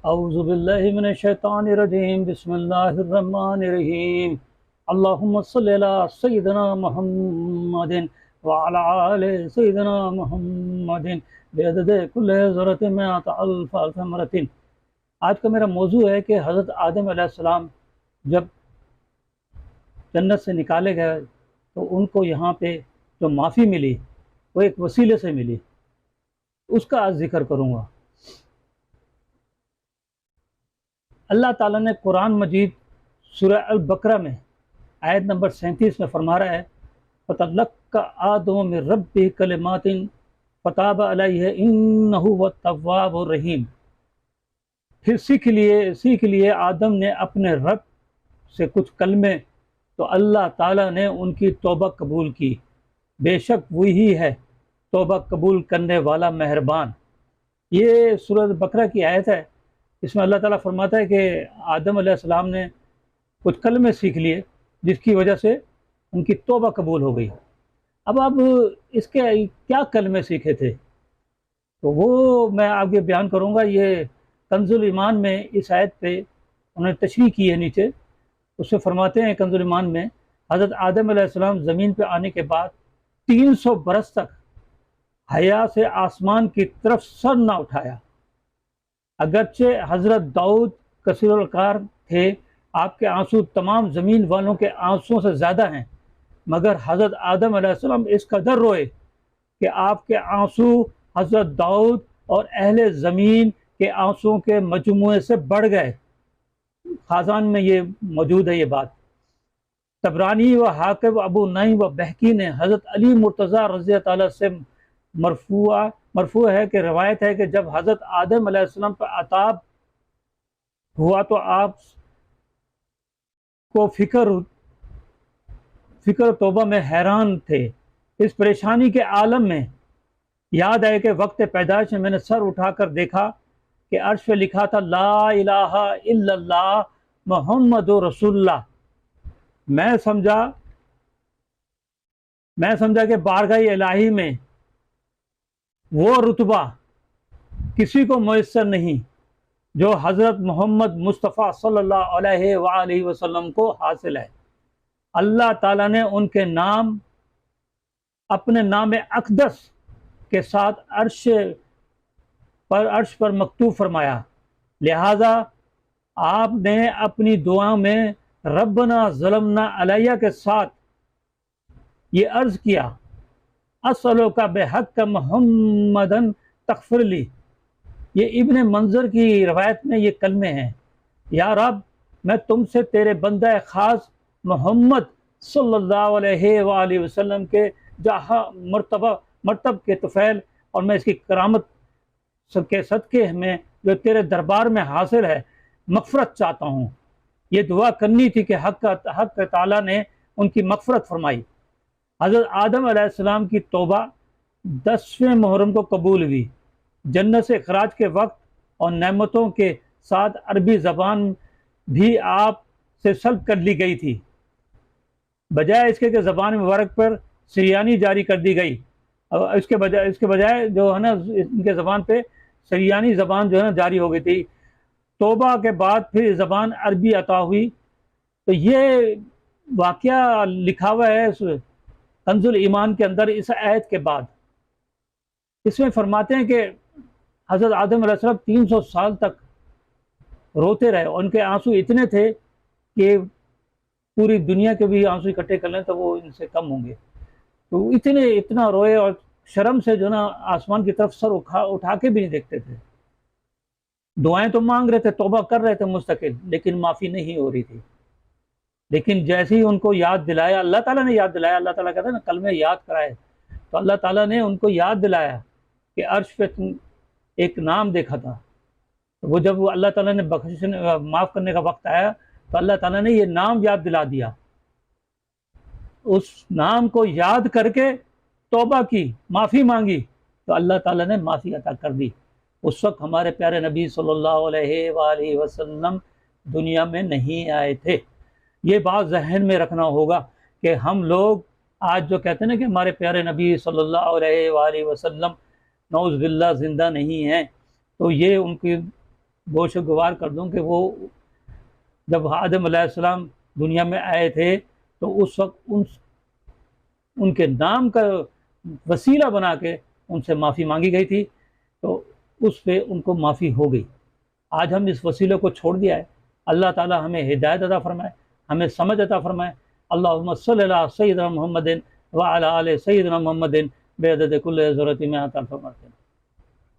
اعوذ باللہ من الشیطان الرجیم، بسم اللہ الرحمن الرحیم۔ اللہم صلی علی سیدنا محمد وعلی آل سیدنا محمد بعدد کل ذرۃ مئۃ الف الف مرۃ۔ آج کا میرا موضوع ہے کہ حضرت آدم علیہ السلام جب جنت سے نکالے گئے تو ان کو یہاں پہ جو معافی ملی وہ ایک وسیلے سے ملی، اس کا آج ذکر کروں گا۔ اللہ تعالیٰ نے قرآن مجید سورہ البقرہ میں آیت نمبر 37 میں فرما رہا ہے، فَتَلَقَّىٰ آدَمُ مِن رَّبِّهِ كَلِمَاتٍ فَتَابَ عَلَيْهِ إِنَّهُ هُوَ التَّوَّابُ الرَّحِيمُ۔ پھر سیکھ لیے آدم نے اپنے رب سے کچھ کلمے تو اللہ تعالیٰ نے ان کی توبہ قبول کی، بے شک وہی ہے توبہ قبول کرنے والا مہربان۔ یہ سورہ البقرہ کی آیت ہے، اس میں اللہ تعالیٰ فرماتا ہے کہ آدم علیہ السلام نے کچھ کلمے سیکھ لیے جس کی وجہ سے ان کی توبہ قبول ہو گئی۔ اب آپ اس کے کیا کلمے سیکھے تھے تو وہ میں آگے بیان کروں گا۔ یہ کنز الایمان میں اس آیت پہ انہوں نے تشریح کی ہے، نیچے اس میں فرماتے ہیں کنز الایمان میں، حضرت آدم علیہ السلام زمین پہ آنے کے بعد 300 برس تک حیا سے آسمان کی طرف سر نہ اٹھایا۔ اگرچہ حضرت داؤد کثیر القار تھے، آپ کے آنسو تمام زمین والوں کے آنسوؤں سے زیادہ ہیں، مگر حضرت آدم علیہ السلام اس قدر روئے کہ آپ کے آنسو حضرت داؤد اور اہل زمین کے آنسوؤں کے مجموعے سے بڑھ گئے۔ خازان میں یہ موجود ہے یہ بات۔ طبرانی و حاکم ابو نعیم و بہقی نے حضرت علی مرتضیٰ رضی اللہ تعالیٰ سے مرفوع ہے کہ روایت ہے کہ جب حضرت آدم علیہ السلام پر عذاب ہوا تو آپ کو فکر توبہ میں حیران تھے۔ اس پریشانی کے عالم میں یاد آئے کہ وقت پیدائش میں نے سر اٹھا کر دیکھا کہ عرش پہ لکھا تھا لا الہ الا اللہ محمد رسول اللہ۔ میں سمجھا کہ بارگاہ الہی میں وہ رتبہ کسی کو میسر نہیں جو حضرت محمد مصطفیٰ صلی اللہ علیہ وآلہ وسلم کو حاصل ہے۔ اللہ تعالیٰ نے ان کے نام اپنے نام اقدس کے ساتھ عرش پر مکتوب فرمایا، لہذا آپ نے اپنی دعا میں ربنا ظلمنا علیہ کے ساتھ یہ عرض کیا، اسألک بحق محمدن تغفر لی۔ یہ ابن منظر کی روایت میں یہ کلمے ہیں، یا رب میں تم سے تیرے بندہ خاص محمد صلی اللہ علیہ وآلہ وسلم کے جاہ مرتب کے طفیل اور میں اس کی کرامت کے صدقے میں جو تیرے دربار میں حاصل ہے مغفرت چاہتا ہوں۔ یہ دعا کرنی تھی کہ حق تعالیٰ نے ان کی مغفرت فرمائی۔ حضرت آدم علیہ السلام کی توبہ 10ویں محرم کو قبول ہوئی۔ جنت سے اخراج کے وقت اور نعمتوں کے ساتھ عربی زبان بھی آپ سے سلب کر لی گئی تھی، بجائے اس کے کہ زبان مبارک پر سریانی جاری کر دی گئی۔ اس کے بجائے جو ہے نا ان کے زبان پہ سریانی زبان جو ہے نا جاری ہو گئی تھی۔ توبہ کے بعد پھر زبان عربی عطا ہوئی۔ تو یہ واقعہ لکھا ہوا ہے کنز الایمان کے اندر اس آیت کے بعد۔ اس میں فرماتے ہیں کہ حضرت آدم علیہ السلام 300 سال تک روتے رہے، اور ان کے آنسو اتنے تھے کہ پوری دنیا کے بھی آنسو اکٹھے کر لیں تو وہ ان سے کم ہوں گے۔ تو اتنا روئے اور شرم سے جو نا آسمان کی طرف سر اٹھا کے بھی نہیں دیکھتے تھے۔ دعائیں تو مانگ رہے تھے، توبہ کر رہے تھے مستقل، لیکن معافی نہیں ہو رہی تھی۔ لیکن جیسے ہی ان کو یاد دلایا، اللہ تعالیٰ نے یاد دلایا، اللہ تعالیٰ کہتا ہے نا کلمے یاد کرائے، تو اللہ تعالیٰ نے ان کو یاد دلایا کہ عرش پہ ایک نام دیکھا تھا۔ وہ جب اللہ تعالیٰ نے معاف کرنے کا وقت آیا تو اللہ تعالیٰ نے یہ نام یاد دلا دیا۔ اس نام کو یاد کر کے توبہ کی، معافی مانگی تو اللہ تعالیٰ نے معافی عطا کر دی۔ اس وقت ہمارے پیارے نبی صلی اللہ علیہ وآلہ وسلم دنیا میں نہیں آئے تھے۔ یہ بات ذہن میں رکھنا ہوگا کہ ہم لوگ آج جو کہتے ہیں نا کہ ہمارے پیارے نبی صلی اللہ علیہ وآلہ وسلم نعوذ باللہ زندہ نہیں ہیں، تو یہ ان کی گوشگوار کر دوں کہ وہ جب آدم علیہ السلام دنیا میں آئے تھے تو اس وقت ان کے نام کا وسیلہ بنا کے ان سے معافی مانگی گئی تھی، تو اس پہ ان کو معافی ہو گئی۔ آج ہم اس وسیلے کو چھوڑ دیا ہے۔ اللہ تعالی ہمیں ہدایت عطا فرمائے، ہمیں سمجھ عطا فرمائے۔ اللہم صلی علی سیدنا محمد وعلی آل سیدنا محمد بعدد کل ذرۃ میں عطا فرماتے ہیں۔